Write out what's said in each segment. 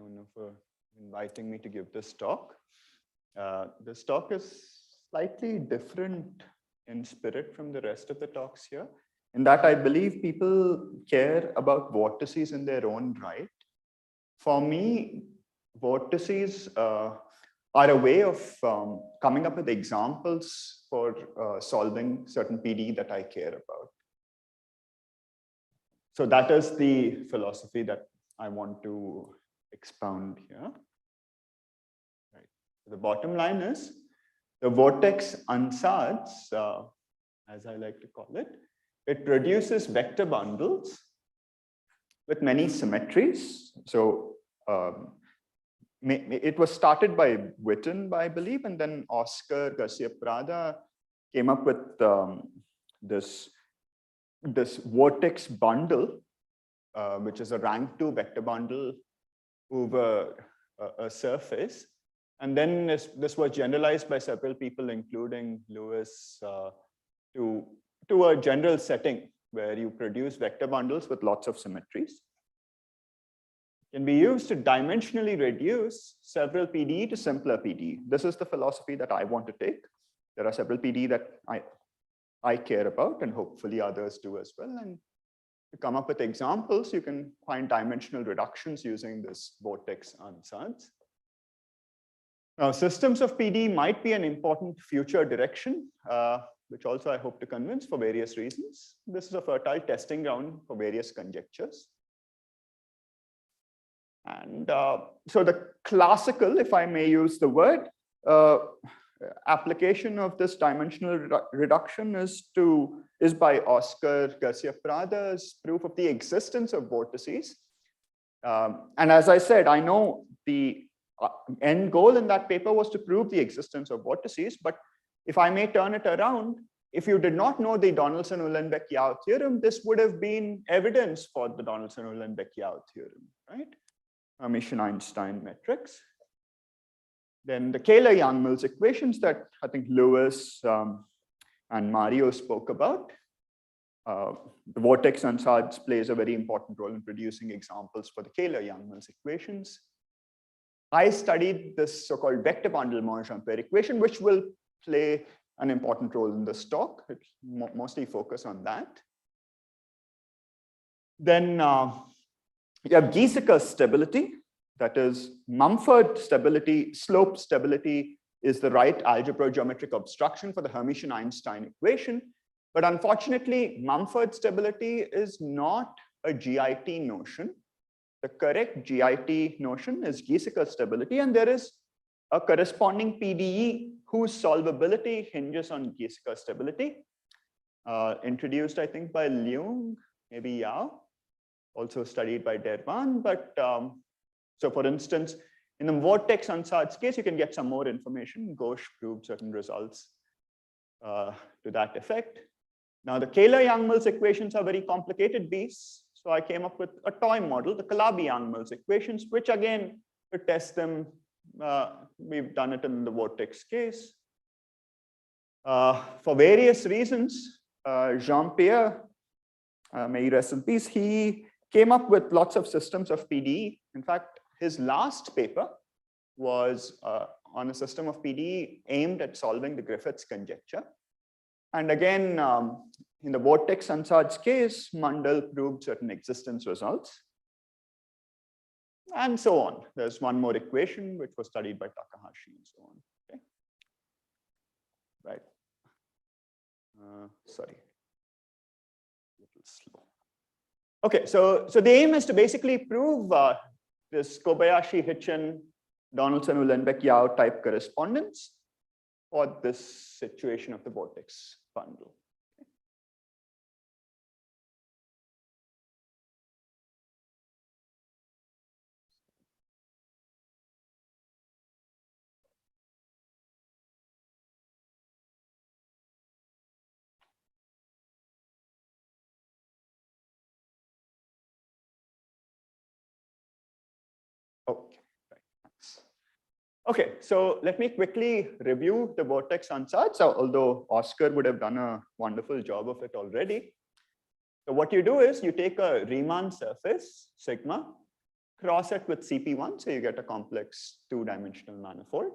Nuno, for inviting me to give this talk. This talk is slightly different in spirit from the rest of the talks here, in that I believe people care about vortices in their own right. For me, vortices are a way of coming up with examples for solving certain PDE that I care about. So that is the philosophy that I want to expound here. Right. The bottom line is the vortex Ansatz, as I like to call it, it produces vector bundles with many symmetries. So it was started by Witten, I believe, and then Oscar Garcia Prada came up with this vortex bundle, which is a rank 2 vector bundle over a surface. And then this was generalized by several people, including Lewis, to a general setting where you produce vector bundles with lots of symmetries. It can be used to dimensionally reduce several PDE to simpler PDE. This is the philosophy that I want to take. There are several PDE that I care about, and hopefully others do as well. And to come up with examples, you can find dimensional reductions using this vortex Ansatz. Now, systems of PDE might be an important future direction, which also I hope to convince for various reasons. This is a fertile testing ground for various conjectures. And so the classical, if I may use the word, application of this dimensional reduction is by Oscar Garcia Prada's proof of the existence of vortices. And as I said, I know the end goal in that paper was to prove the existence of vortices, but if I may turn it around, if you did not know the Donaldson-Uhlenbeck-Yau theorem, this would have been evidence for the Donaldson-Uhlenbeck-Yau theorem, right? Hermitian-Einstein metrics. Then the Kähler-Yang-Mills equations that I think Lewis and Mario spoke about. The vortex Ansatz plays a very important role in producing examples for the Kähler-Yang-Mills equations. I studied this so-called vector bundle Monge-Ampère equation, which will play an important role in this talk. It's mostly focus on that. Then you have Giesecke stability, that is Mumford stability, slope stability is the right algebra geometric abstraction for the Hermitian-Einstein equation. But unfortunately, Mumford stability is not a GIT notion. The correct GIT notion is Giesecke stability, and there is a corresponding PDE whose solvability hinges on Giesecke stability, introduced, I think, by Leung, maybe Yao, also studied by Dervan. But so, for instance, in the vortex Ansatz case, you can get some more information. Ghosh proved certain results to that effect. Now, the Kähler-Yang-Mills equations are very complicated beasts. So I came up with a toy model, the Calabi-Yang-Mills equations, which again, to test them, we've done it in the vortex case. For various reasons, Jean-Pierre, may he rest in peace, he came up with lots of systems of PDE. In fact, his last paper was on a system of PDE aimed at solving the Griffiths conjecture. And again, in the vortex Ansatz case, Mundell proved certain existence results. And so on. There's one more equation which was studied by Takahashi and so on. Okay. Right. Sorry. A little slow. Okay, so the aim is to basically prove this Kobayashi-Hitchin, Donaldson-Uhlenbeck-Yau type correspondence for this situation of the vortex bundle. Okay, right, thanks. Okay, so let me quickly review the vortex Ansatz, although Oscar would have done a wonderful job of it already. So what you do is you take a Riemann surface, sigma, cross it with CP1, so you get a complex two-dimensional manifold.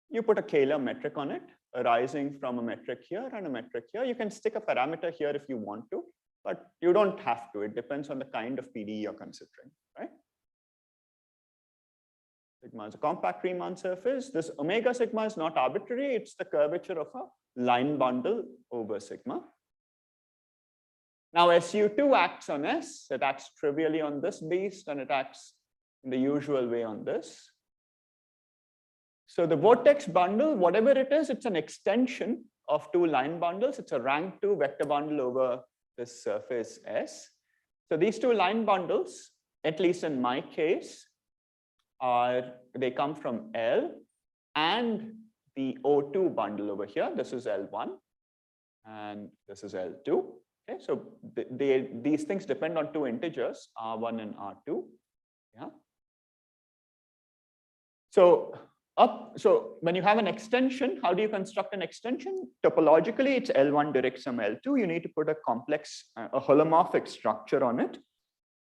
You put a Kähler metric on it, arising from a metric here and a metric here. You can stick a parameter here if you want to, but you don't have to. It depends on the kind of PDE you're considering, right? Sigma is a compact Riemann surface. This omega sigma is not arbitrary. It's the curvature of a line bundle over sigma. Now SU2 acts on S. It acts trivially on this beast, and it acts in the usual way on this. So the vortex bundle, whatever it is, it's an extension of two line bundles. It's a rank 2 vector bundle over this surface S. So these two line bundles, at least in my case, they come from L and the O2 bundle over here. This is L1 and this is L2. Okay, so these things depend on two integers, R1 and R2. Yeah. So when you have an extension, how do you construct an extension? Topologically, it's L1 direct sum L2. You need to put a complex, a holomorphic structure on it.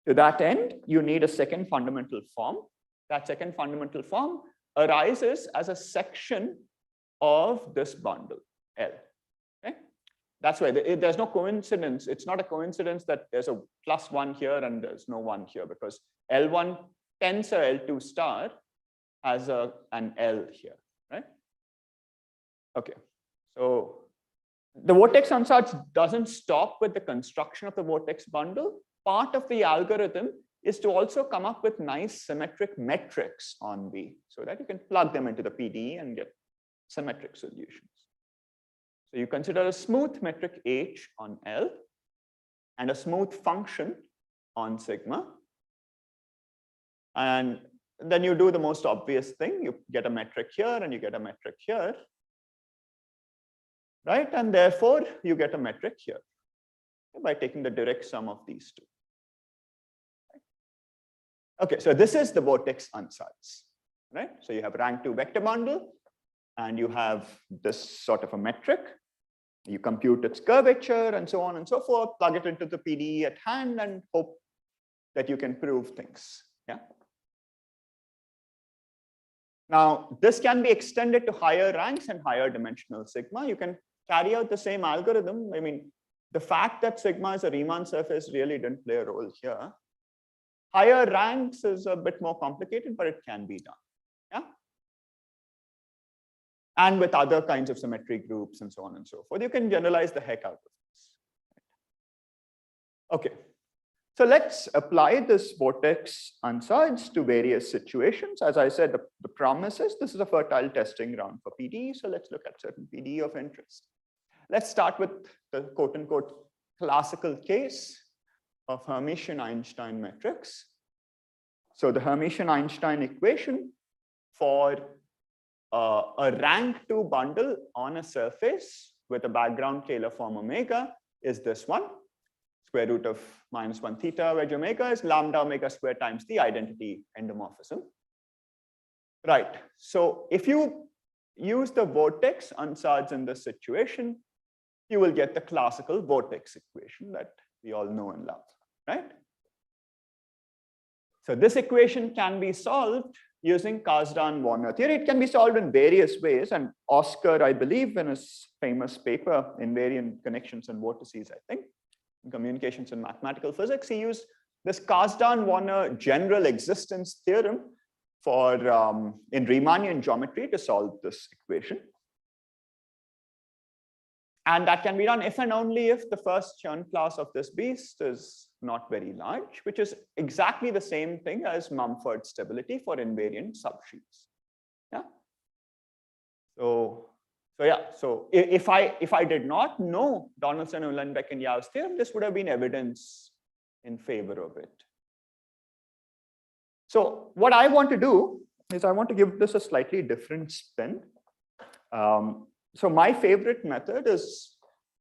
To that end, you need a second fundamental form. That second fundamental form arises as a section of this bundle, L. Okay? That's why there's no coincidence. It's not a coincidence that there's a +1 here and there's no 1 here, because L1 tensor L2 star has an L here, right? Okay, so the vortex ansatz doesn't stop with the construction of the vortex bundle. Part of the algorithm is to also come up with nice symmetric metrics on V, so that you can plug them into the PDE and get symmetric solutions. So you consider a smooth metric H on L and a smooth function on sigma. And then you do the most obvious thing. You get a metric here and you get a metric here, right? And therefore, you get a metric here by taking the direct sum of these two. Okay, so this is the vortex ansatz, right? So you have rank 2 vector bundle, and you have this sort of a metric. You compute its curvature and so on and so forth, plug it into the PDE at hand, and hope that you can prove things. Yeah. Now, this can be extended to higher ranks and higher dimensional sigma. You can carry out the same algorithm. I mean, the fact that sigma is a Riemann surface really didn't play a role here. Higher ranks is a bit more complicated, but it can be done. Yeah. And with other kinds of symmetry groups and so on and so forth, you can generalize the heck out of this. Okay. So let's apply this vortex ansatz to various situations. As I said, the promise is this is a fertile testing ground for PDE. So let's look at certain PDE of interest. Let's start with the quote unquote classical case of Hermitian-Einstein metrics. So the Hermitian-Einstein equation for a rank 2 bundle on a surface with a background Kähler form omega is this one. Square root of -1 theta, where omega is lambda omega square times the identity endomorphism. Right. So if you use the vortex ansatz in this situation, you will get the classical vortex equation that we all know and love, right? So this equation can be solved using Kasdan-Warner theory. It can be solved in various ways, and Oscar, I believe, in his famous paper, Invariant Connections and Vortices, I think, in Communications and Mathematical Physics, he used this Kasdan-Warner general existence theorem for in Riemannian geometry to solve this equation. And that can be done if and only if the first Chern class of this beast is not very large, which is exactly the same thing as Mumford stability for invariant subsheets. Yeah. So if I did not know Donaldson, Uhlenbeck, and Yau's theorem, this would have been evidence in favor of it. So what I want to do is I want to give this a slightly different spin. So my favorite method is,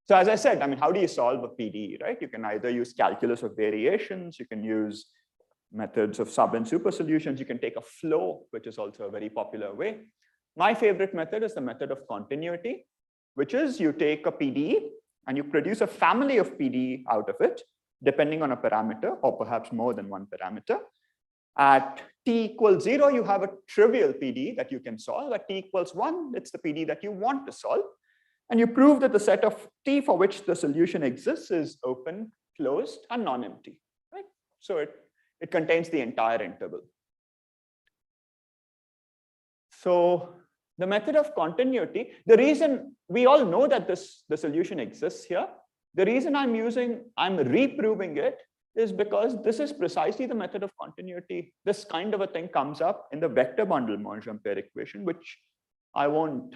so as I said, I mean, how do you solve a PDE, right? You can either use calculus of variations, you can use methods of sub and super solutions, you can take a flow, which is also a very popular way. My favorite method is the method of continuity, which is you take a PDE and you produce a family of PDE out of it, depending on a parameter, or perhaps more than one parameter. At t equals 0, you have a trivial PDE that you can solve. At t equals 1, it's the PDE that you want to solve. And you prove that the set of T for which the solution exists is open, closed, and non-empty. Right? So it contains the entire interval. So the method of continuity, the reason we all know that the solution exists here, the reason I'm reproving it is because this is precisely the method of continuity. This kind of a thing comes up in the vector bundle Monge-Ampere equation, which I won't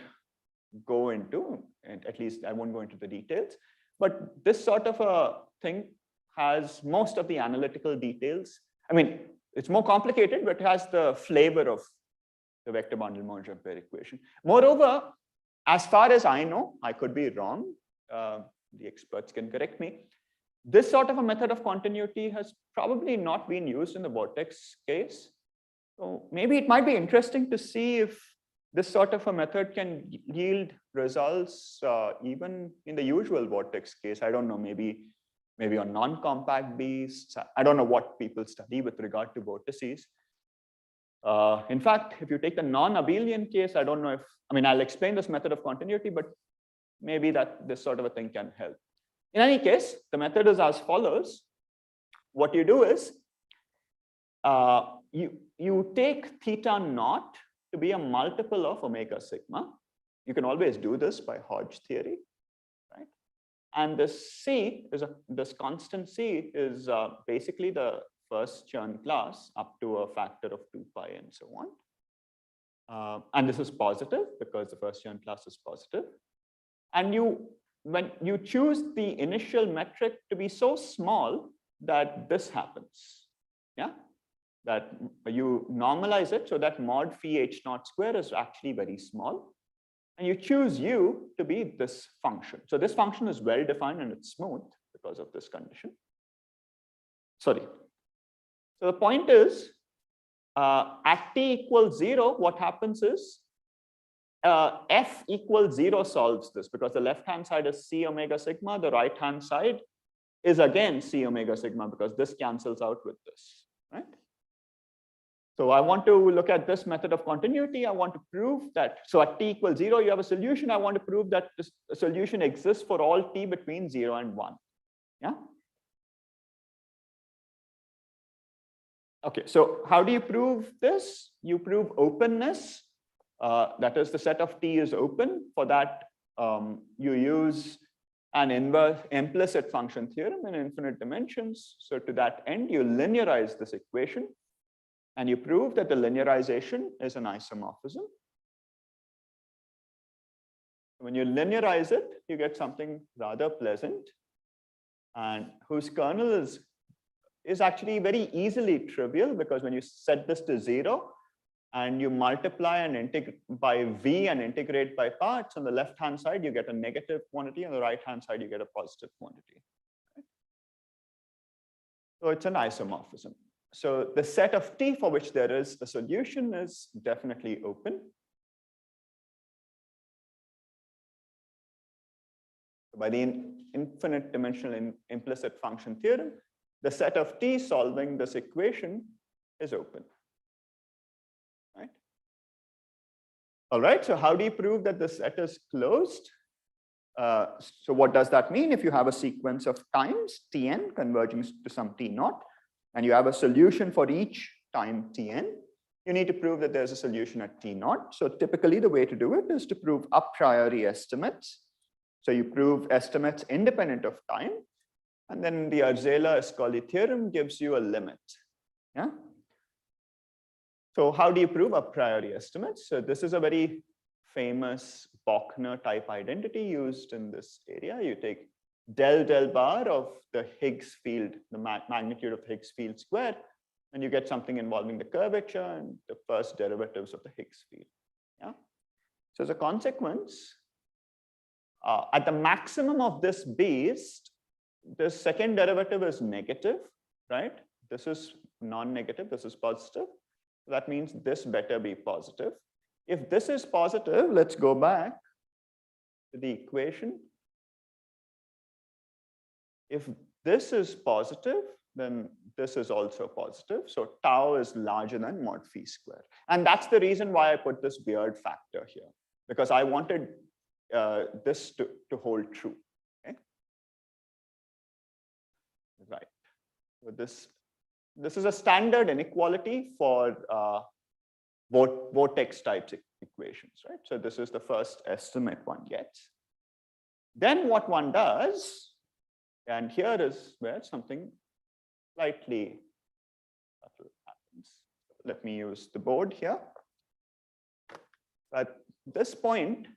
go into, and at least I won't go into the details. But this sort of a thing has most of the analytical details. I mean, it's more complicated, but it has the flavor of the vector bundle Monge-Ampere equation. Moreover, as far as I know, I could be wrong, the experts can correct me, this sort of a method of continuity has probably not been used in the vortex case. So maybe it might be interesting to see if this sort of a method can yield results even in the usual vortex case. I don't know, maybe on non-compact beasts. I don't know what people study with regard to vortices. In fact, if you take the non-abelian case, I don't know if, I mean, I'll explain this method of continuity, but maybe that this sort of a thing can help. In any case, the method is as follows. What you do is you take theta naught to be a multiple of omega sigma. You can always do this by Hodge theory, right? And this C is this constant C is basically the first Chern class up to a factor of 2 pi and so on. And this is positive because the first Chern class is positive. And when you choose the initial metric to be so small that this happens, yeah, that you normalize it so that mod phi h naught square is actually very small, and you choose u to be this function. So this function is well defined and it's smooth because of this condition. Sorry. So the point is, at t equals 0, what happens is f equals 0 solves this because the left-hand side is c omega sigma, the right-hand side is again c omega sigma because this cancels out with this, right? So I want to look at this method of continuity. I want to prove that, so at t equals 0, you have a solution. I want to prove that this solution exists for all t between 0 and 1, yeah? Okay, so how do you prove this? You prove openness. That is, the set of T is open. For that, you use an implicit function theorem in infinite dimensions. So to that end, you linearize this equation, and you prove that the linearization is an isomorphism. When you linearize it, you get something rather pleasant, and whose kernel is actually very easily trivial, because when you set this to 0, and you multiply and integrate by v and integrate by parts, on the left-hand side, you get a negative quantity. On the right-hand side, you get a positive quantity. Right? So it's an isomorphism. So the set of T for which there is a solution is definitely open. By the infinite dimensional implicit function theorem, the set of T solving this equation is open. Right? All right, so how do you prove that the set is closed? So what does that mean? If you have a sequence of times Tn converging to some T naught, and you have a solution for each time Tn, you need to prove that there's a solution at T naught. So typically the way to do it is to prove a priori estimates. So you prove estimates independent of time, and then the Arzela-Ascoli theorem gives you a limit. Yeah. So how do you prove a priori estimates? So this is a very famous Bochner type identity used in this area. You take del bar of the Higgs field, the magnitude of the Higgs field square, and you get something involving the curvature and the first derivatives of the Higgs field. Yeah. So as a consequence, at the maximum of this beast, this second derivative is negative, right? This is non-negative, this is positive. That means this better be positive. If this is positive, let's go back to the equation. If this is positive, then this is also positive. So tau is larger than mod phi square. And that's the reason why I put this weird factor here, because I wanted this to hold true. Okay? Right. So this is a standard inequality for vortex types equations, right? So this is the first estimate one gets. Then what one does, and here is where something slightly subtle happens. Let me use the board here. At this point,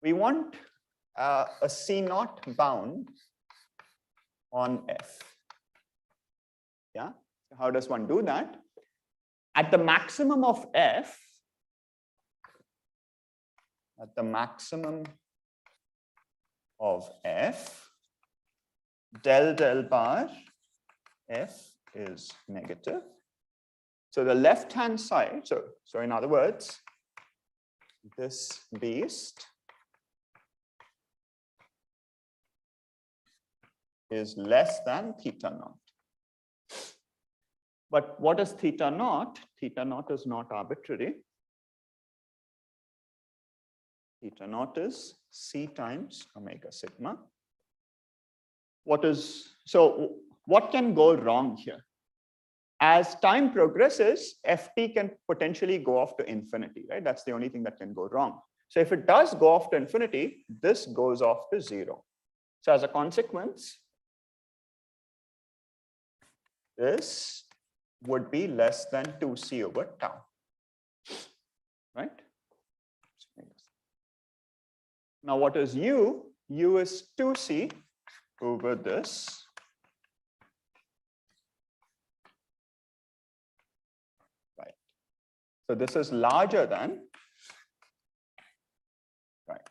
we want a C0 bound on F. Yeah, how does one do that? At the maximum of F, del bar F is negative. So the left-hand side, so in other words, this beast is less than theta naught. But what is theta naught? Theta naught is not arbitrary. Theta naught is C times omega sigma. What can go wrong here? As time progresses, Ft can potentially go off to infinity, right? That's the only thing that can go wrong. So if it does go off to infinity, this goes off to 0. So as a consequence, this would be less than 2c over tau, right? Now what is u? U is 2c over this. Right. So this is larger than, right.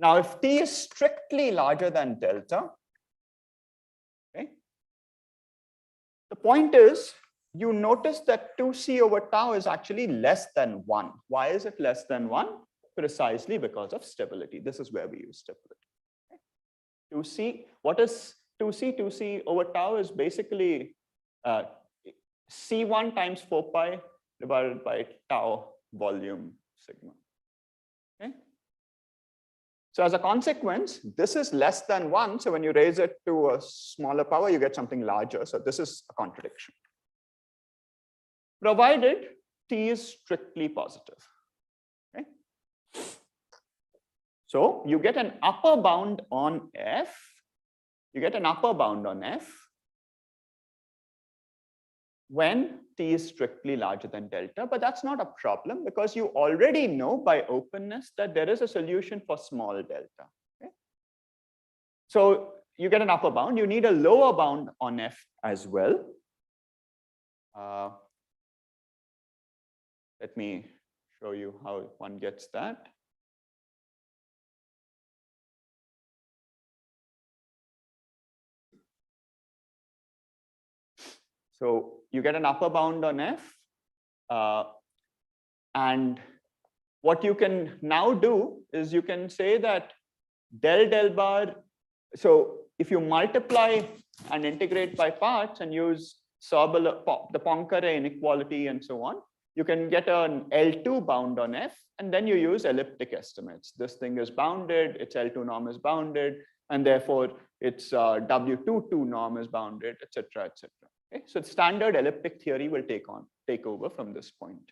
Now if t is strictly larger than delta, okay, the point is, you notice that 2c over tau is actually less than 1. Why is it less than 1? Precisely because of stability. This is where we use stability. Okay. 2c, what is 2c? 2c over tau is basically c1 times 4 pi divided by tau volume sigma. Okay. So as a consequence, this is less than 1. So when you raise it to a smaller power, you get something larger. So this is a contradiction. Provided t is strictly positive. Okay. So you get an upper bound on F. You get an upper bound on F when t is strictly larger than delta, but that's not a problem because you already know by openness that there is a solution for small delta. Okay? So you get an upper bound. You need a lower bound on F as well. Let me show you how one gets that. So you get an upper bound on F. And what you can now do is you can say that del bar. So if you multiply and integrate by parts and use the Poincare inequality and so on, you can get an L2 bound on F, and then you use elliptic estimates. This thing is bounded, its L2 norm is bounded, and therefore its W22 norm is bounded, etc., etc. Okay? So standard elliptic theory will take over from this point.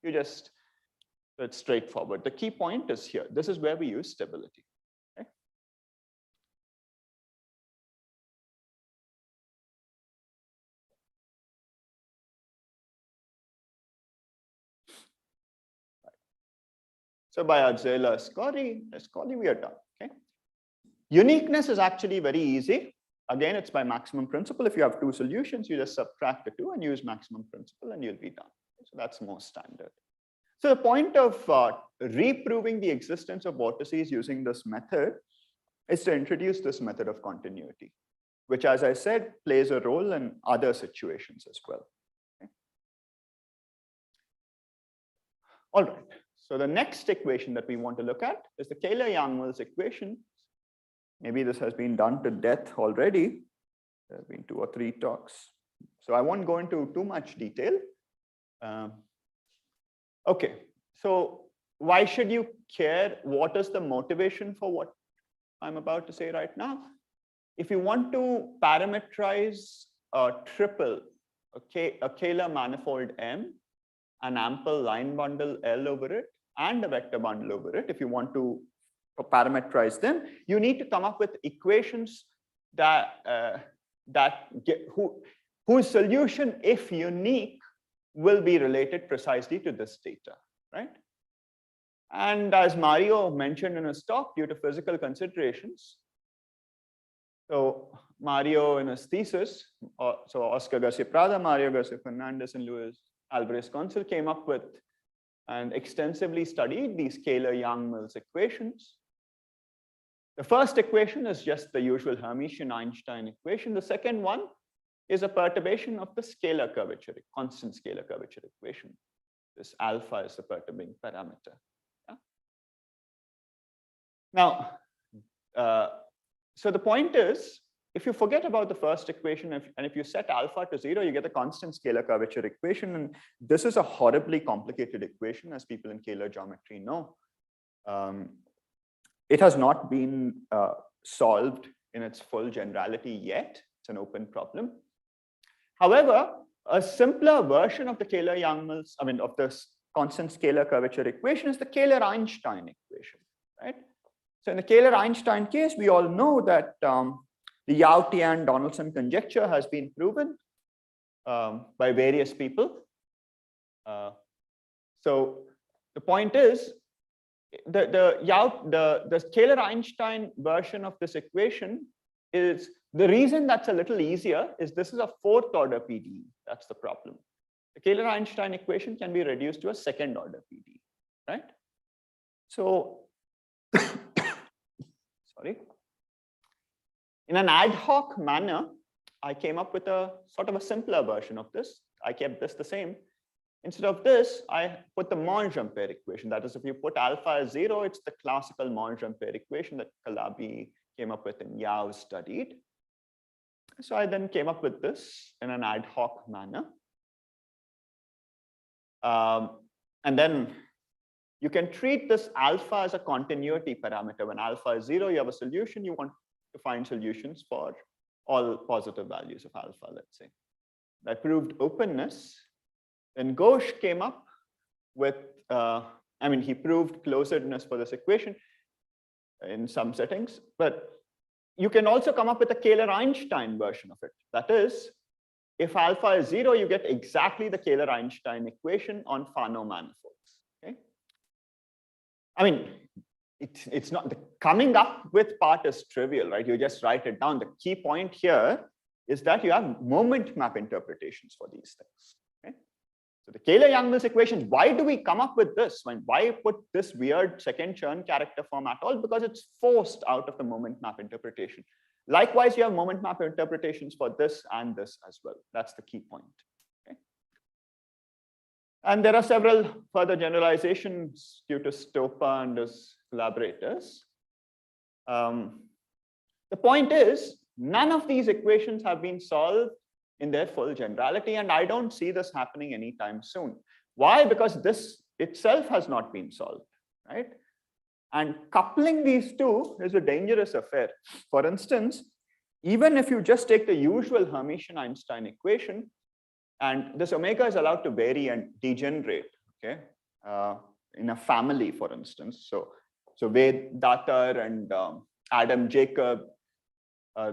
It's straightforward. The key point is here. This is where we use stability. Okay? So by Arzela Ascoli, we are done. Okay? Uniqueness is actually very easy. Again, it's by maximum principle. If you have two solutions, you just subtract the two and use maximum principle and you'll be done. So that's more standard. So the point of reproving the existence of vortices using this method is to introduce this method of continuity, which, as I said, plays a role in other situations as well. Okay. All right. So the next equation that we want to look at is the Kähler-Yang-Mills equation. Maybe this has been done to death already. There have been 2 or 3 talks. So I won't go into too much detail. Okay, so why should you care? What is the motivation for what I'm about to say right now? If you want to parameterize a triple, a scalar manifold M, an ample line bundle L over it, and a vector bundle over it, if you want to parameterize them, you need to come up with equations that whose solution, if unique, will be related precisely to this data, right? And as Mario mentioned in his talk, due to physical considerations, so Mario in his thesis, so Oscar Garcia Prada, Mario Garcia Fernandez, and Luis Alvarez Consul came up with and extensively studied these scalar Yang-Mills equations. The first equation is just the usual Hermitian-Einstein equation. The second one is a perturbation of the scalar curvature, constant scalar curvature equation. This alpha is the perturbing parameter. Yeah? Now, so the point is, if you forget about the first equation, and if you set alpha to 0, you get a constant scalar curvature equation. And this is a horribly complicated equation, as people in scalar geometry know. It has not been solved in its full generality yet. It's an open problem. However, a simpler version of the scalar Yang-Mills, of this constant scalar curvature equation is the Kähler-Einstein equation, right? So in the Kähler-Einstein case, we all know that the Yau-Tian-Donaldson conjecture has been proven by various people. So the point is, the Kähler-Einstein version of this equation is, the reason that's a little easier is this is a 4th order PDE. That's the problem. The Kähler-Einstein equation can be reduced to a 2nd order PDE, right? So, sorry. In an ad hoc manner, I came up with a sort of a simpler version of this. I kept this the same. Instead of this, I put the Monge-Ampere equation. That is, if you put alpha as 0, it's the classical Monge-Ampere equation that Calabi came up with and Yau studied. So I then came up with this in an ad hoc manner. And then you can treat this alpha as a continuity parameter. When alpha is 0, you have a solution. You want to find solutions for all positive values of alpha, let's say. That proved openness. Then Ghosh came up with, he proved closedness for this equation in some settings, but you can also come up with a Kähler-Einstein version of it. That is, if alpha is 0, you get exactly the Kähler-Einstein equation on Fano manifolds. Okay? It's not, the coming up with part is trivial, right? You just write it down. The key point here is that you have moment map interpretations for these things. Okay? So the Kähler-Yang-Mills equations, why do we come up with this? Why put this weird second Chern character form at all? Because it's forced out of the moment map interpretation. Likewise, you have moment map interpretations for this and this as well. That's the key point. Okay? And there are several further generalizations due to Stopa and his collaborators. The point is, none of these equations have been solved in their full generality, and I don't see this happening anytime soon. Why? Because this itself has not been solved, right? And coupling these two is a dangerous affair. For instance, even if you just take the usual Hermitian-Einstein equation, and this omega is allowed to vary and degenerate, okay, in a family, for instance. So Ved Datar and Adam Jacob,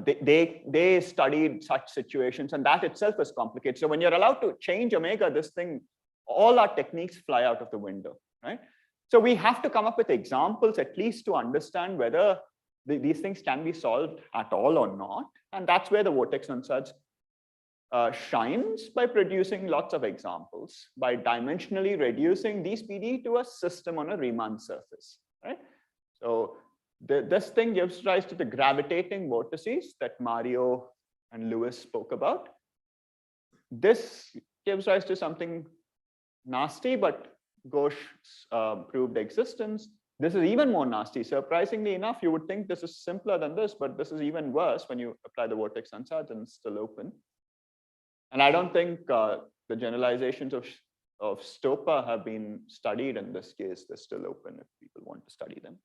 they studied such situations, and that itself is complicated. So when you're allowed to change omega, this thing, all our techniques fly out of the window, right? So we have to come up with examples at least to understand whether these things can be solved at all or not. And that's where the Vortex Ansatz shines, by producing lots of examples, by dimensionally reducing these PD to a system on a Riemann surface, right? So this thing gives rise to the gravitating vortices that Mario and Lewis spoke about. This gives rise to something nasty, but Ghosh proved existence. This is even more nasty. Surprisingly enough, you would think this is simpler than this, but this is even worse when you apply the Vortex Ansatz and it's still open. And I don't think the generalizations of Stopa have been studied in this case. They're still open if people want to study them.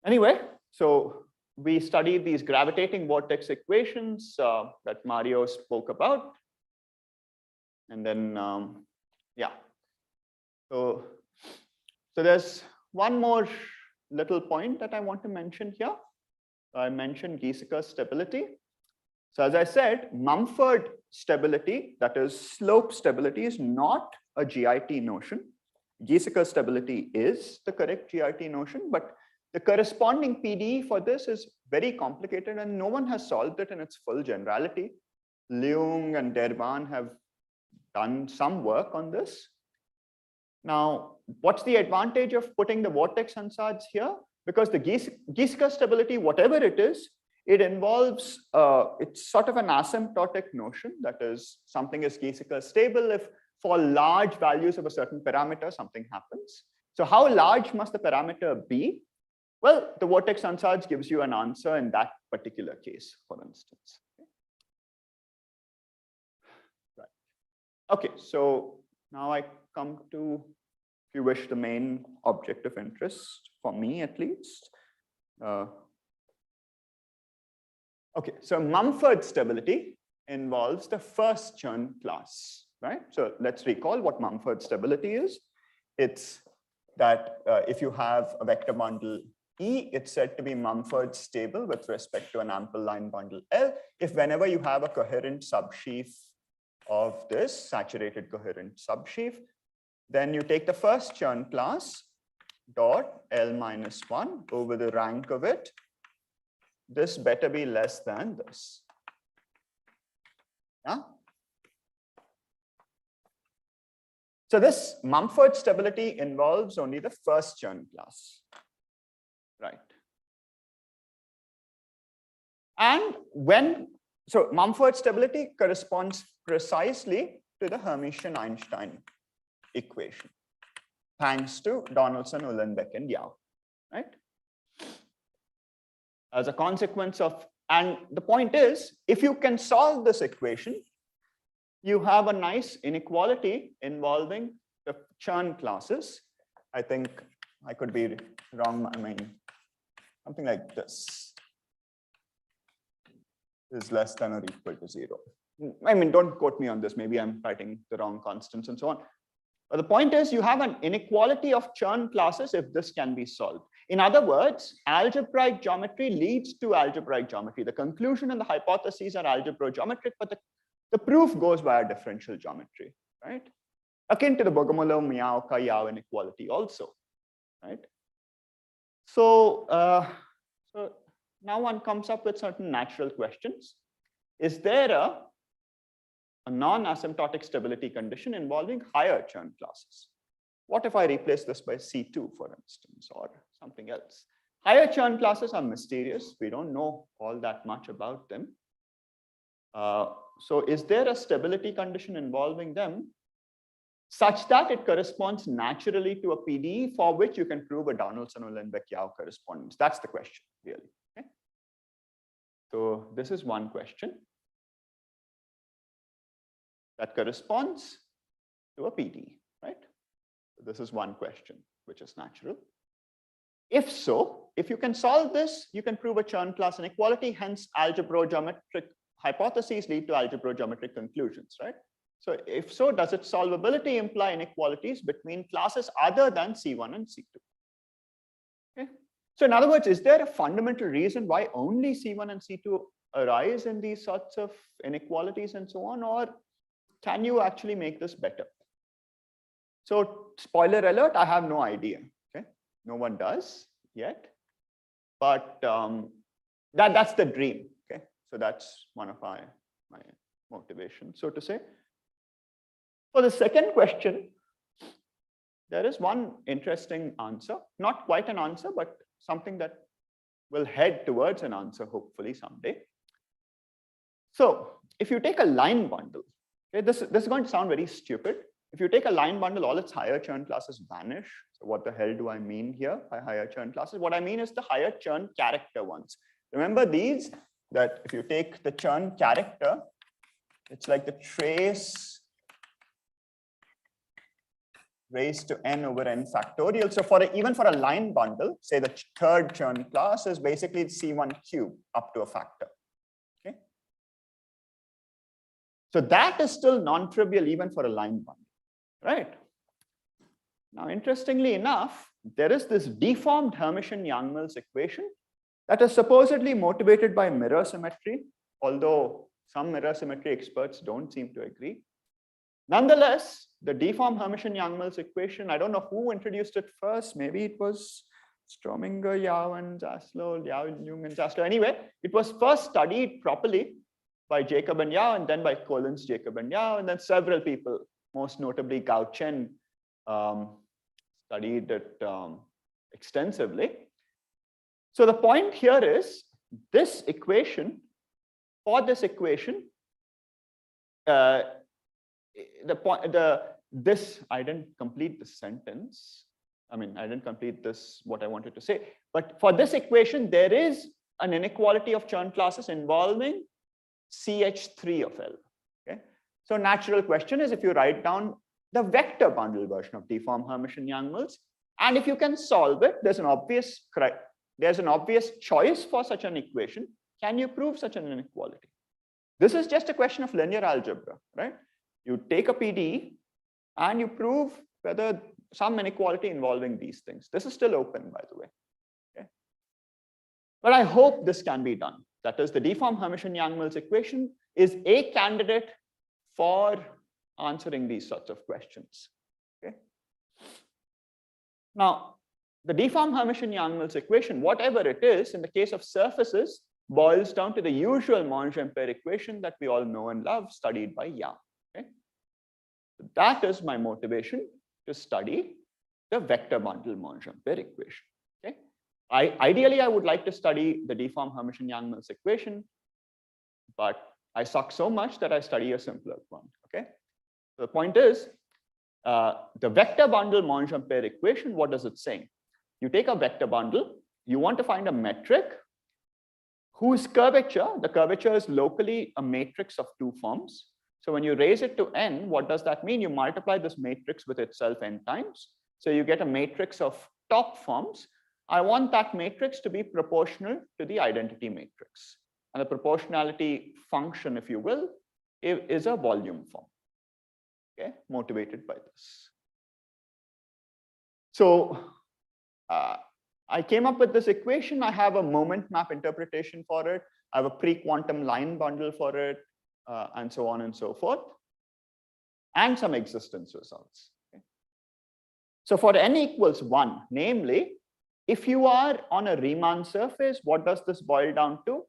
Anyway, so we studied these gravitating vortex equations that Mario spoke about. And then, yeah. So there's one more little point that I want to mention here. I mentioned Giesecke stability. So as I said, Mumford stability, that is slope stability, is not a GIT notion. Giesecke stability is the correct GIT notion, but the corresponding PDE for this is very complicated and no one has solved it in its full generality. Leung and Derban have done some work on this. Now, what's the advantage of putting the vortex Ansatz here? Because the Giesecke stability, whatever it is, it involves, it's sort of an asymptotic notion. That is, something is Giesecke stable if for large values of a certain parameter, something happens. So how large must the parameter be? Well, the vortex Ansatz gives you an answer in that particular case, for instance. Right. Okay, so now I come to, if you wish, the main object of interest, for me at least. Okay, so Mumford stability involves the first Chern class, right? So let's recall what Mumford stability is. It's that if you have a vector bundle E, it's said to be Mumford stable with respect to an ample line bundle L, if whenever you have a coherent subsheaf of this saturated coherent subsheaf, then you take the first Chern class dot L minus 1 over the rank of it. This better be less than this. Yeah? So this Mumford stability involves only the first Chern class. Right. And so Mumford stability corresponds precisely to the Hermitian-Einstein equation, thanks to Donaldson, Uhlenbeck, and Yau, right? As a consequence of, and the point is, if you can solve this equation, you have a nice inequality involving the Chern classes. I think I could be wrong, I mean, something like this is less than or equal to 0. I mean, don't quote me on this, maybe I'm writing the wrong constants and so on. But the point is, you have an inequality of Chern classes if this can be solved. In other words, algebraic geometry leads to algebraic geometry. The conclusion and the hypotheses are algebrogeometric, but the proof goes via differential geometry, right? Akin to the Bogomolov-Miyaoka-Yau inequality also, right? So, so now one comes up with certain natural questions. Is there a non-asymptotic stability condition involving higher Chern classes? What if I replace this by C2, for instance, or something else? Higher Chern classes are mysterious. We don't know all that much about them. So is there a stability condition involving them such that it corresponds naturally to a PDE for which you can prove a Donaldson-Uhlenbeck-Yau correspondence? That's the question, really. Okay? So this is one question that corresponds to a PDE, right? So this is one question, which is natural. If so, if you can solve this, you can prove a Chern class inequality, hence algebrogeometric hypotheses lead to algebrogeometric conclusions, right? So if so, does its solvability imply inequalities between classes other than C1 and C2? Okay. So in other words, is there a fundamental reason why only C1 and C2 arise in these sorts of inequalities and so on, or can you actually make this better? So spoiler alert, I have no idea. Okay, no one does yet, but that's the dream. Okay, so that's one of my motivations, so to say. For the second question, there is one interesting answer, not quite an answer, but something that will head towards an answer, hopefully someday. So if you take a line bundle, okay, this is going to sound very stupid. If you take a line bundle, all its higher Chern classes vanish. So what the hell do I mean here by higher Chern classes? What I mean is the higher Chern character ones. Remember these, that if you take the Chern character, It's like the trace raised to n over n factorial. So even for a line bundle, say the third Chern class is basically C1 cube up to a factor. Okay. So that is still non-trivial even for a line bundle, right? Now, interestingly enough, there is this deformed Hermitian-Yang-Mills equation that is supposedly motivated by mirror symmetry, although some mirror symmetry experts don't seem to agree. Nonetheless, the deformed Hermitian-Yang-Mills equation, I don't know who introduced it first. Maybe it was Strominger, Yau, and Zaslow, Yau, Jung, and Zaslow. Anyway, it was first studied properly by Jacob and Yau, and then by Collins, Jacob, and Yau, and then several people, most notably Gao Chen, studied it extensively. So the point here is this equation, for this equation, I didn't complete the sentence. I mean, I didn't complete this, what I wanted to say. But for this equation, there is an inequality of Chern classes involving CH3 of L. Okay. So natural question is if you write down the vector bundle version of deformed Hermitian-Yang-Mills, and if you can solve it, there's an obvious choice for such an equation. Can you prove such an inequality? This is just a question of linear algebra, right? You take a PDE and you prove whether some inequality involving these things. This is still open, by the way. Okay. But I hope this can be done. That is, the deformed Hermitian-Yang-Mills equation is a candidate for answering these sorts of questions. Okay. Now, the deformed Hermitian-Yang-Mills equation, whatever it is, in the case of surfaces, boils down to the usual Monge-Ampere equation that we all know and love, studied by Yang. Okay. So that is my motivation to study the vector bundle Monge-Ampere equation. Okay. Ideally, I would like to study the deformed Hermitian-Yang-Mills equation, but I suck so much that I study a simpler one. Okay. So the point is, the vector bundle Monge-Ampere equation, what does it say? You take a vector bundle, you want to find a metric whose curvature, the curvature is locally a matrix of two forms. So when you raise it to n, what does that mean? You multiply this matrix with itself n times. So you get a matrix of top forms. I want that matrix to be proportional to the identity matrix. And the proportionality function, if you will, is a volume form. Okay, motivated by this. So I came up with this equation. I have a moment map interpretation for it. I have a pre-quantum line bundle for it, and so on and so forth, and some existence results. Okay. So for n equals 1, namely, if you are on a Riemann surface, what does this boil down to?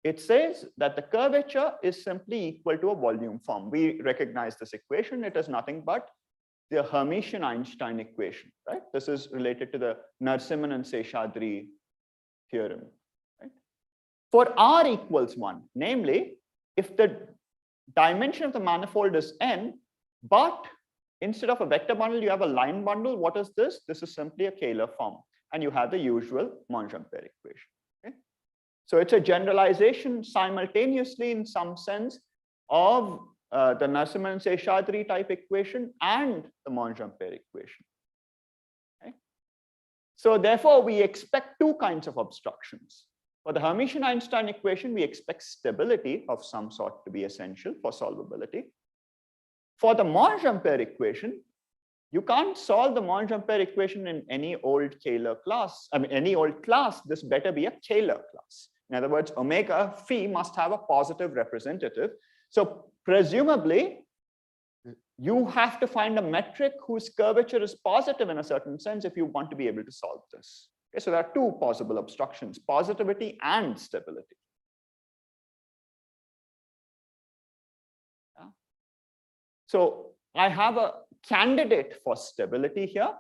It says that the curvature is simply equal to a volume form. We recognize this equation. It is nothing but the Hermitian-Einstein equation, right? This is related to the Narasimhan and Seshadri theorem, right? For R equals 1, namely, if the dimension of the manifold is n, but instead of a vector bundle, you have a line bundle, what is this? This is simply a Kähler form, and you have the usual Monge-Ampere equation. Okay? So it's a generalization simultaneously in some sense of the Narasimhan and Seshadri type equation and the Monge-Ampere equation. Okay? So therefore, we expect two kinds of obstructions. For the Hermitian-Einstein equation, we expect stability of some sort to be essential for solvability. For the Monge-Ampere equation, you can't solve the Monge-Ampere equation in any old Kähler class. I mean, any old class, this better be a Kähler class. In other words, omega phi must have a positive representative. So presumably, you have to find a metric whose curvature is positive in a certain sense if you want to be able to solve this. Okay, so there are two possible obstructions, positivity and stability. Yeah. So I have a candidate for stability here,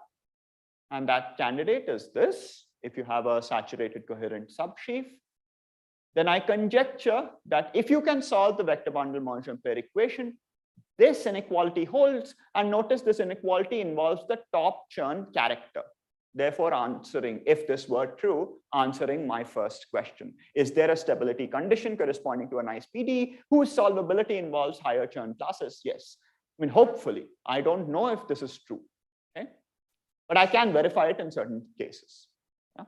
and that candidate is this. If you have a saturated coherent subsheaf, then I conjecture that if you can solve the vector bundle Monge-Ampere equation, this inequality holds. And notice this inequality involves the top Chern character. therefore answering, if this were true, answering my first question. Is there a stability condition corresponding to a nice PDE whose solvability involves higher churn classes? Yes. I mean, hopefully. I don't know if this is true, okay? But I can verify it in certain cases. Yeah?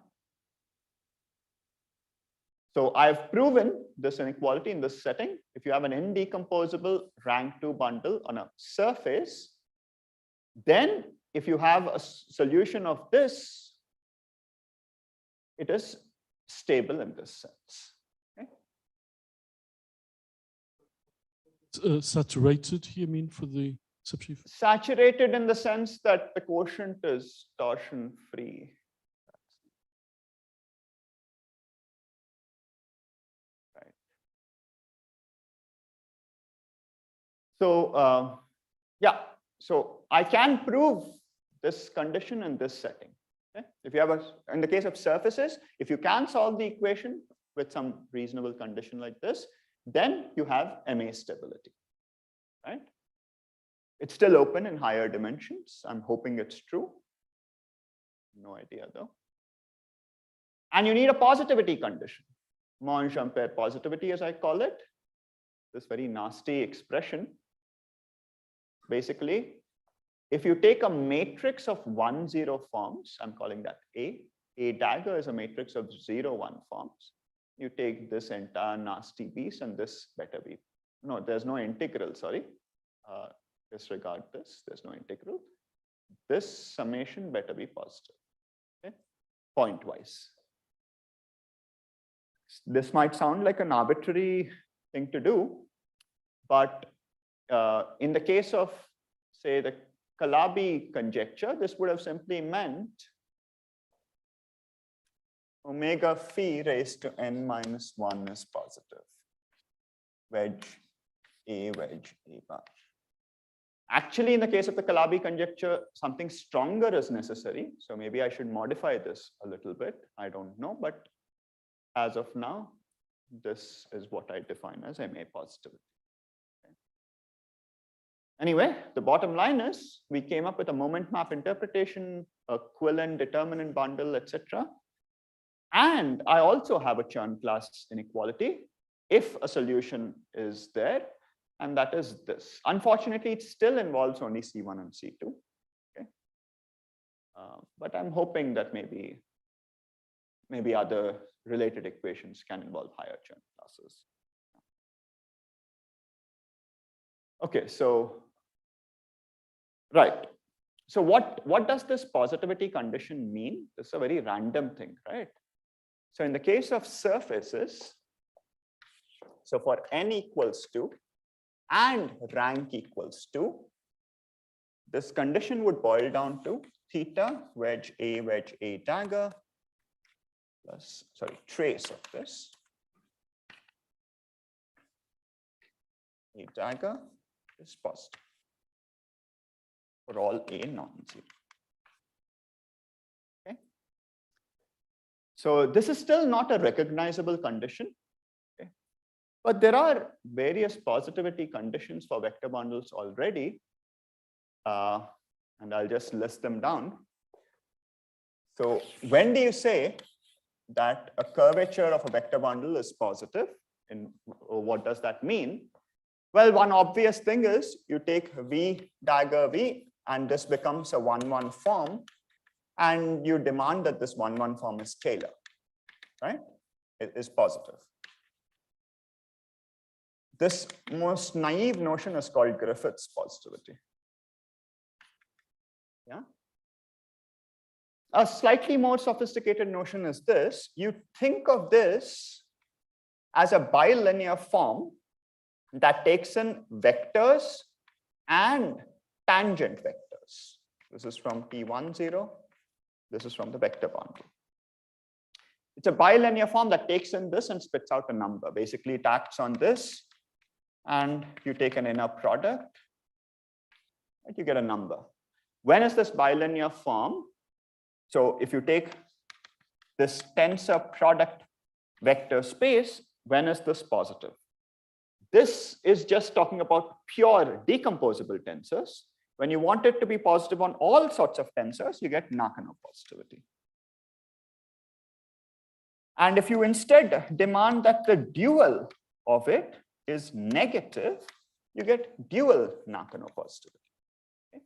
So I've proven this inequality in this setting. If you have an indecomposable rank 2 bundle on a surface, then if you have a solution of this, it is stable in this sense. Okay? Saturated here mean for the subsheaf? Saturated in the sense that the quotient is torsion free. Right. So yeah, so I can prove this condition in this setting. Okay? If you have in the case of surfaces, if you can solve the equation with some reasonable condition like this, then you have MA stability, right? It's still open in higher dimensions. I'm hoping it's true. No idea though. And you need a positivity condition. Monge-Ampere positivity, as I call it. This very nasty expression. Basically, if you take a matrix of 1, 0 forms, I'm calling that A dagger is a matrix of 0, 1 forms. You take this entire nasty piece and this better be. No, there's no integral, sorry. Disregard this, there's no integral. This summation better be positive, okay? Point-wise. This might sound like an arbitrary thing to do, but in the case of, say, the Calabi conjecture, this would have simply meant omega phi raised to n minus 1 is positive. Wedge A bar. Actually, in the case of the Calabi conjecture, something stronger is necessary. So maybe I should modify this a little bit. I don't know, but as of now, this is what I define as MA positivity. Anyway, the bottom line is we came up with a moment map interpretation, a Quillen determinant bundle, etc. And I also have a churn class inequality if a solution is there, and that is this. Unfortunately, it still involves only C1 and C2. Okay? But I'm hoping that maybe other related equations can involve higher churn classes. Okay, so right. So what does this positivity condition mean? This is a very random thing, right? So in the case of surfaces, so for n equals 2 and rank equals 2, this condition would boil down to theta wedge A dagger plus, sorry, trace of this A dagger is positive for all A non-zero. Okay. So this is still not a recognizable condition. Okay. But there are various positivity conditions for vector bundles already. And I'll just list them down. So when do you say that a curvature of a vector bundle is positive? And what does that mean? Well, one obvious thing is you take V dagger V, and this becomes a 1-1 form, and you demand that this 1-1 form is scalar, right? It is positive. This most naive notion is called Griffith's positivity. Yeah. A slightly more sophisticated notion is this. You think of this as a bilinear form that takes in vectors and tangent vectors. This is from P10. This is from the vector bundle. It's a bilinear form that takes in this and spits out a number. Basically, it acts on this, and you take an inner product, and you get a number. When is this bilinear form? So if you take this tensor product vector space, when is this positive? This is just talking about pure decomposable tensors. when you want it to be positive on all sorts of tensors, you get Nakano positivity. And if you instead demand that the dual of it is negative, you get dual Nakano positivity. Okay?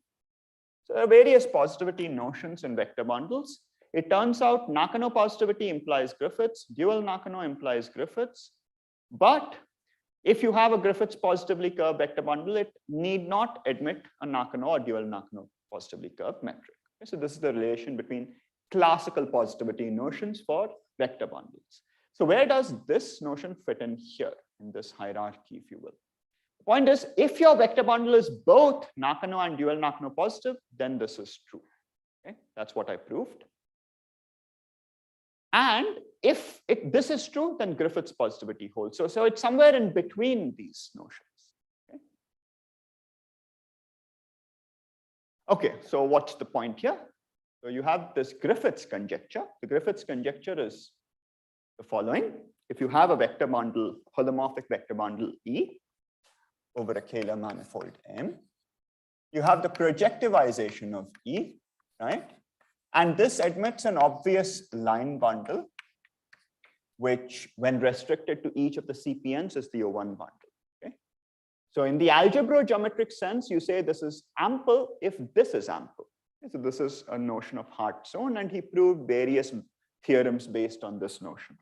So there are various positivity notions in vector bundles. It turns out Nakano positivity implies Griffiths, dual Nakano implies Griffiths, but if you have a Griffiths positively curved vector bundle, it need not admit a Nakano or dual Nakano positively curved metric. Okay? So this is the relation between classical positivity notions for vector bundles. So where does this notion fit in here, in this hierarchy, if you will? The point is, if your vector bundle is both Nakano and dual Nakano positive, then this is true. Okay? That's what I proved. And if this is true, then Griffiths positivity holds. So it's somewhere in between these notions. Okay, so what's the point here? So you have this Griffiths conjecture. The Griffiths conjecture is the following. If you have a vector bundle, holomorphic vector bundle E over a Kähler manifold M, you have the projectivization of E, right? And this admits an obvious line bundle, which when restricted to each of the CPNs is the O1 bundle. Okay? So in the algebrogeometric sense, you say this is ample if this is ample. Okay? So this is a notion of Hart's zone, and he proved various theorems based on this notion.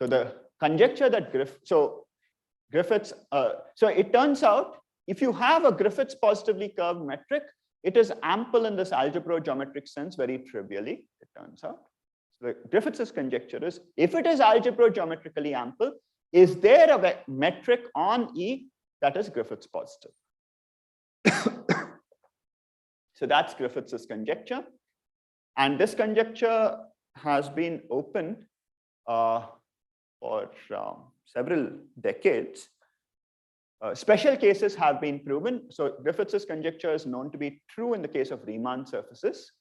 So the conjecture that Griffiths, so it turns out if you have a Griffiths positively curved metric, it is ample in this algebrogeometric sense very trivially, it turns out. So the Griffiths' conjecture is, if it is algebrogeometrically ample, is there a metric on E that is Griffiths positive? So that's Griffiths' conjecture. And this conjecture has been open for several decades. Special cases have been proven. So Griffiths' conjecture is known to be true in the case of Riemann surfaces.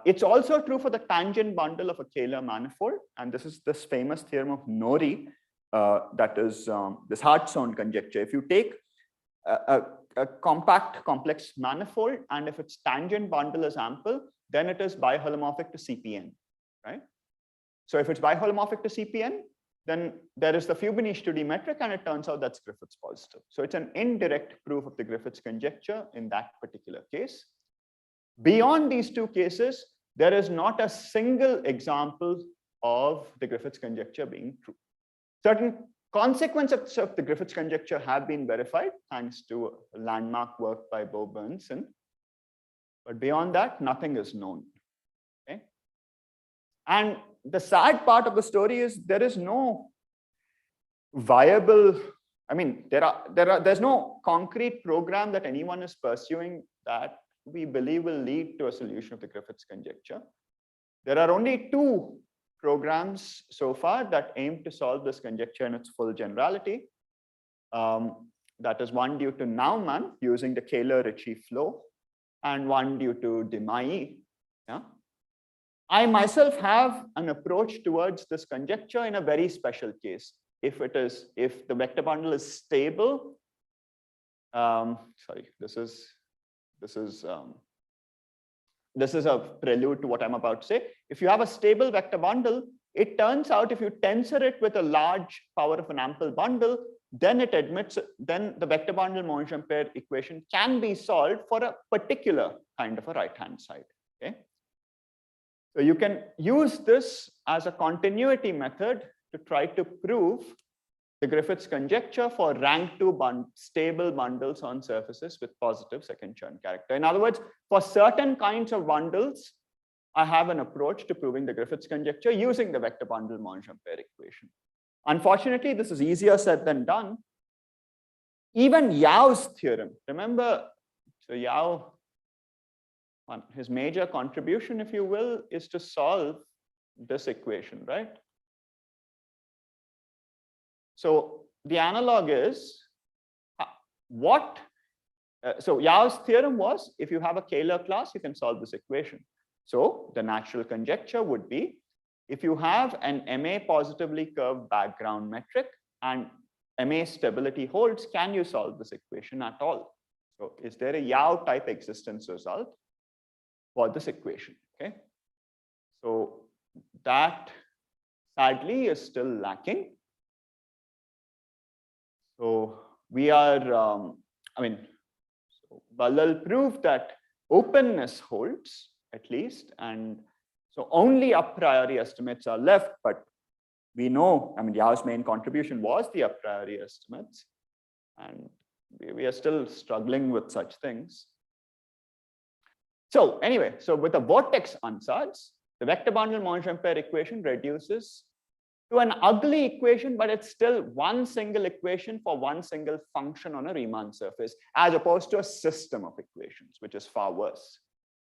It's also true for the tangent bundle of a Kähler manifold. And this is this famous theorem of Nori, that is this Hart's zone conjecture. If you take a compact complex manifold, and if its tangent bundle is ample, then it is biholomorphic to CPN, right? So if it's biholomorphic to CPN, then there is the Fubini-Studi metric, and it turns out that's Griffiths positive. So it's an indirect proof of the Griffiths conjecture in that particular case. Beyond these two cases, there is not a single example of the Griffiths conjecture being true. Certain consequences of the Griffiths conjecture have been verified thanks to landmark work by Bo Bernsen. But beyond that, nothing is known. Okay? And the sad part of the story is there is no viable, I mean, there's no concrete program that anyone is pursuing that we believe will lead to a solution of the Griffiths conjecture. There are only two programs so far that aim to solve this conjecture in its full generality. That is one due to Naumann using the Kähler-Ritchie flow, and one due to De Mailly. Yeah? I myself have an approach towards this conjecture in a very special case. If the vector bundle is stable, sorry, this is a prelude to what I'm about to say. If you have a stable vector bundle, it turns out if you tensor it with a large power of an ample bundle, then the vector bundle Monge-Ampère equation can be solved for a particular kind of a right-hand side. Okay? So you can use this as a continuity method to try to prove the Griffiths conjecture for rank 2 stable bundles on surfaces with positive second Chern character. In other words, for certain kinds of bundles, I have an approach to proving the Griffiths conjecture using the vector bundle Monge-Ampère equation. Unfortunately, this is easier said than done. Even Yau's theorem, remember, so Yau, his major contribution, if you will, is to solve this equation, right? So the analog is so Yau's theorem was, if you have a Kähler class, you can solve this equation. So the natural conjecture would be, if you have an MA positively curved background metric and MA stability holds, can you solve this equation at all? So is there a Yao type existence result for this equation? Okay. So that sadly is still lacking. So we are, so Ballal proved that openness holds at least, and so only a priori estimates are left, but we know, Yao's main contribution was the a priori estimates, and we are still struggling with such things. So anyway, so with a vortex ansatz, the vector bundle Monge-Ampere equation reduces to an ugly equation, but it's still one single equation for one single function on a Riemann surface, as opposed to a system of equations, which is far worse,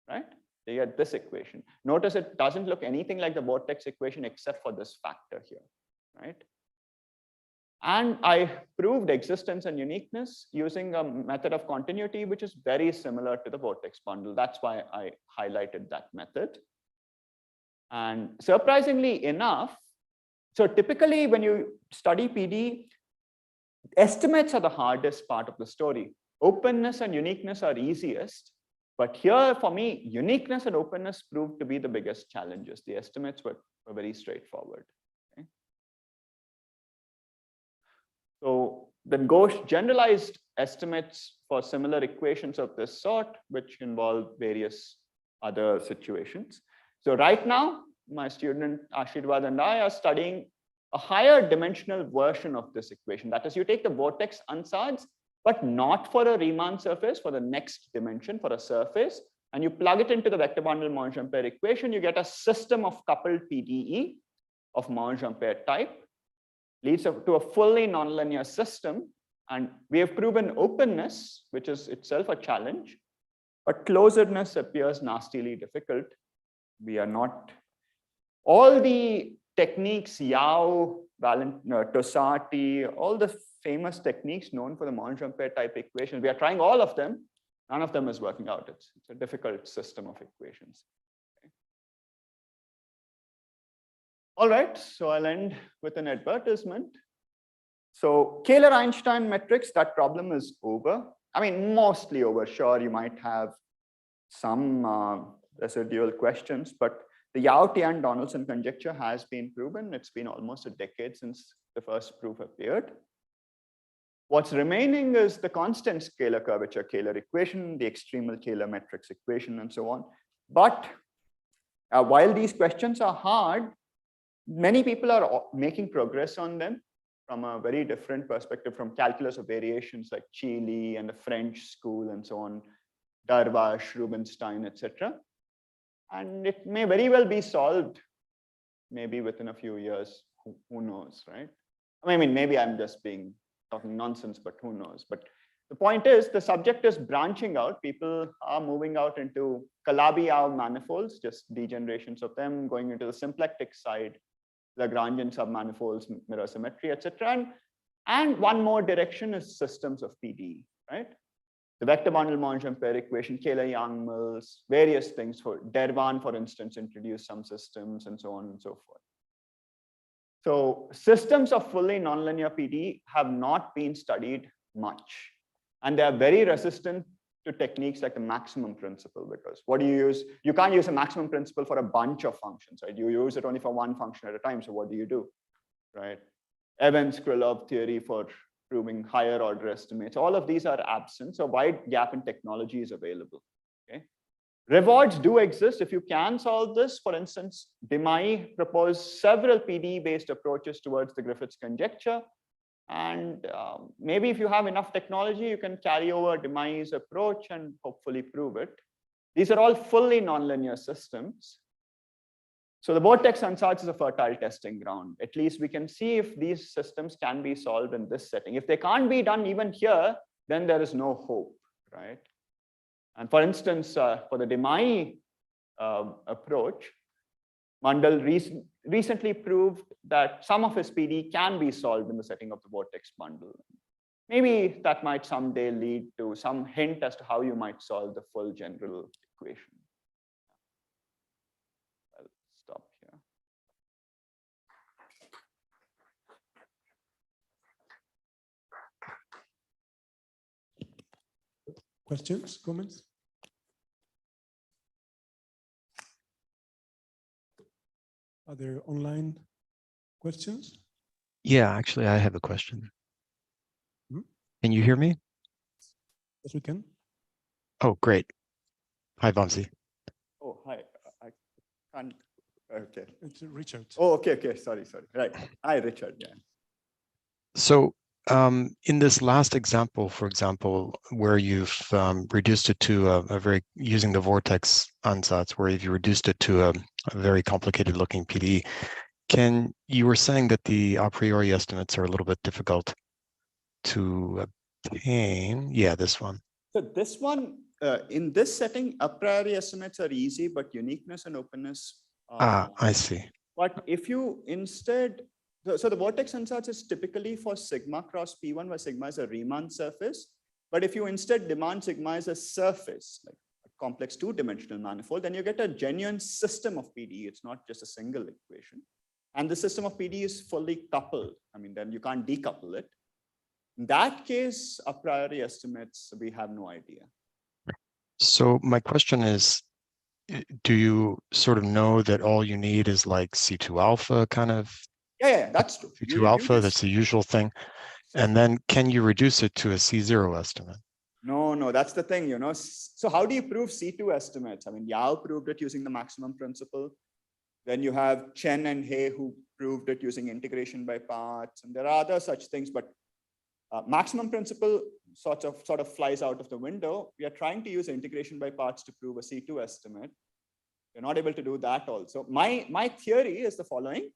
right? So you get this equation. Notice it doesn't look anything like the vortex equation except for this factor here, right? And I proved existence and uniqueness using a method of continuity, which is very similar to the vortex bundle. That's why I highlighted that method. And surprisingly enough, so typically when you study PD, estimates are the hardest part of the story. Openness and uniqueness are easiest. But here for me, uniqueness and openness proved to be the biggest challenges. The estimates were very straightforward. Okay. So then Ghosh generalized estimates for similar equations of this sort, which involve various other situations. So right now, my student Ashirwad and I are studying a higher dimensional version of this equation. That is, you take the vortex ansatz, but not for a Riemann surface, for the next dimension, for a surface, and you plug it into the vector bundle Monge-Ampere equation, you get a system of coupled PDE of Monge-Ampere type, leads to a fully nonlinear system. And we have proven openness, which is itself a challenge, but closedness appears nastily difficult. We are not, all the techniques, Yao, Tosati, all the famous techniques known for the Monge-Ampere type equation, we are trying all of them. None of them is working out. It's a difficult system of equations. Okay. All right, so I'll end with an advertisement. So Kähler-Einstein metrics, that problem is over. Mostly over. Sure, you might have some residual questions, but the Yao-Tian-Donaldson conjecture has been proven. It's been almost a decade since the first proof appeared. What's remaining is the constant scalar curvature Kähler equation, the extremal Kähler metrics equation, and so on. But while these questions are hard, many people are making progress on them from a very different perspective, from calculus of variations like Chile and the French school and so on, Darvash, Rubinstein, etc. And it may very well be solved maybe within a few years. Who knows, right? Maybe I'm just talking nonsense, but who knows? But the point is, the subject is branching out. People are moving out into Calabi-Yau manifolds, just degenerations of them, going into the symplectic side, Lagrangian submanifolds, mirror symmetry, etc. And one more direction is systems of PDE, right? The vector bundle Monge-Ampere equation, Kähler-Young-Mills, various things. For Dervan, for instance, introduced some systems and so on and so forth. So systems of fully nonlinear PDE have not been studied much. And they are very resistant to techniques like the maximum principle, because what do you use? You can't use a maximum principle for a bunch of functions, right? You use it only for one function at a time. So what do? Right? Evans-Krylov theory for proving higher order estimates. All of these are absent. So a wide gap in technology is available. Okay. Rewards do exist if you can solve this. For instance, Demai proposed several PDE-based approaches towards the Griffiths conjecture. And maybe if you have enough technology, you can carry over Demai's approach and hopefully prove it. These are all fully nonlinear systems. So the vortex ansatz is a fertile testing ground. At least we can see if these systems can be solved in this setting. If they can't be done even here, then there is no hope, right? And for instance, for the Demai approach, Mandal recently proved that some of his PD can be solved in the setting of the vortex bundle. Maybe that might someday lead to some hint as to how you might solve the full general equation. I'll stop here. Questions, comments? Are there online questions? Yeah, actually, I have a question. Hmm? Can you hear me? Yes, we can. Oh, great. Hi, Vamsi. Oh, hi. I can't. Okay. It's Richard. Oh, okay. Sorry. Right. Hi, Richard. Yeah. So in this last example, for example, where you've reduced it to a very, using the Vortex Ansatz, where you've reduced it to a very complicated looking PDE, you were saying that the a priori estimates are a little bit difficult to obtain. Yeah, this one. So this one, in this setting, a priori estimates are easy, but uniqueness and openness. I see. But if you instead, so the Vortex Ansatz is typically for sigma cross P1, where sigma is a Riemann surface. But if you instead demand sigma is a surface, like a complex two-dimensional manifold, then you get a genuine system of PDE. It's not just a single equation. And the system of PDE is fully coupled. I mean, then you can't decouple it. In that case, a priori estimates, we have no idea. So my question is, do you sort of know that all you need is like C2 alpha kind of? Yeah, that's true. C2 alpha, that's the usual thing. And then can you reduce it to a C0 estimate? No, that's the thing, you know. So how do you prove C2 estimates? I mean, Yao proved it using the maximum principle. Then you have Chen and He who proved it using integration by parts. And there are other such things, but maximum principle sort of flies out of the window. We are trying to use integration by parts to prove a C2 estimate. We're not able to do that also. My theory is the following,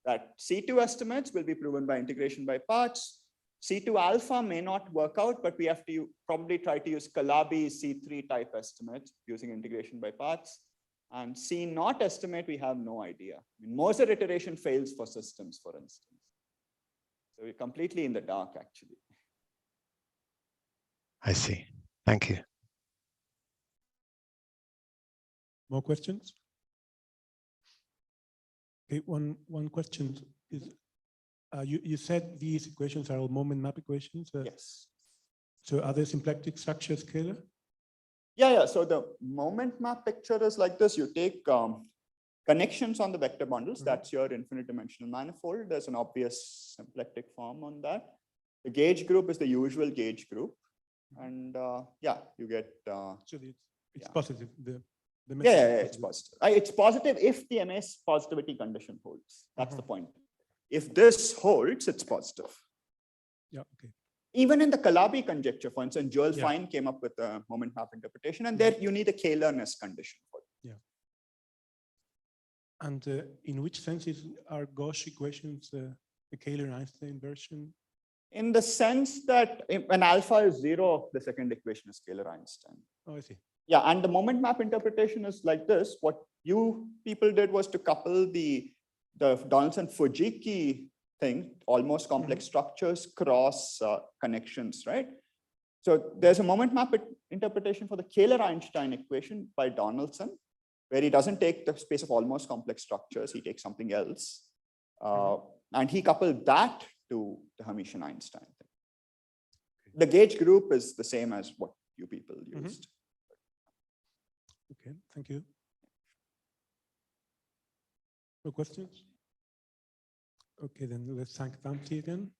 that C2 estimates will be proven by integration by parts. C2 alpha may not work out, but we have to probably try to use Calabi's C3 type estimates using integration by parts. And C naught estimate, we have no idea. I mean, Moser iteration fails for systems, for instance. So we're completely in the dark, actually. I see. Thank you. More questions? Okay, one question is, you said these equations are all moment map equations. Yes. So are they symplectic structure scalar? Yeah. So the moment map picture is like this. You take connections on the vector bundles. That's your infinite dimensional manifold. There's an obvious symplectic form on that. The gauge group is the usual gauge group. And yeah, you get. So it's positive. It's positive. It's positive if the MS positivity condition holds. That's the point. If this holds, it's positive. Yeah, okay. Even in the Calabi conjecture, for instance, Joel Fine came up with a moment map interpretation, and there you need a Kähler-ness condition for it. Yeah. And in which sense are Gauss equations the Kähler-Einstein version? In the sense that when alpha is 0, the second equation is Kähler-Einstein. Oh, I see. Yeah, and the moment map interpretation is like this. What you people did was to couple the Donaldson-Fujiki thing, almost complex structures cross connections, right? So there's a moment map interpretation for the Kähler-Einstein equation by Donaldson, where he doesn't take the space of almost complex structures, he takes something else. And he coupled that to the Hermitian-Einstein thing. The gauge group is the same as what you people used. Okay, thank you. No questions? Okay, then let's thank Vamsi again.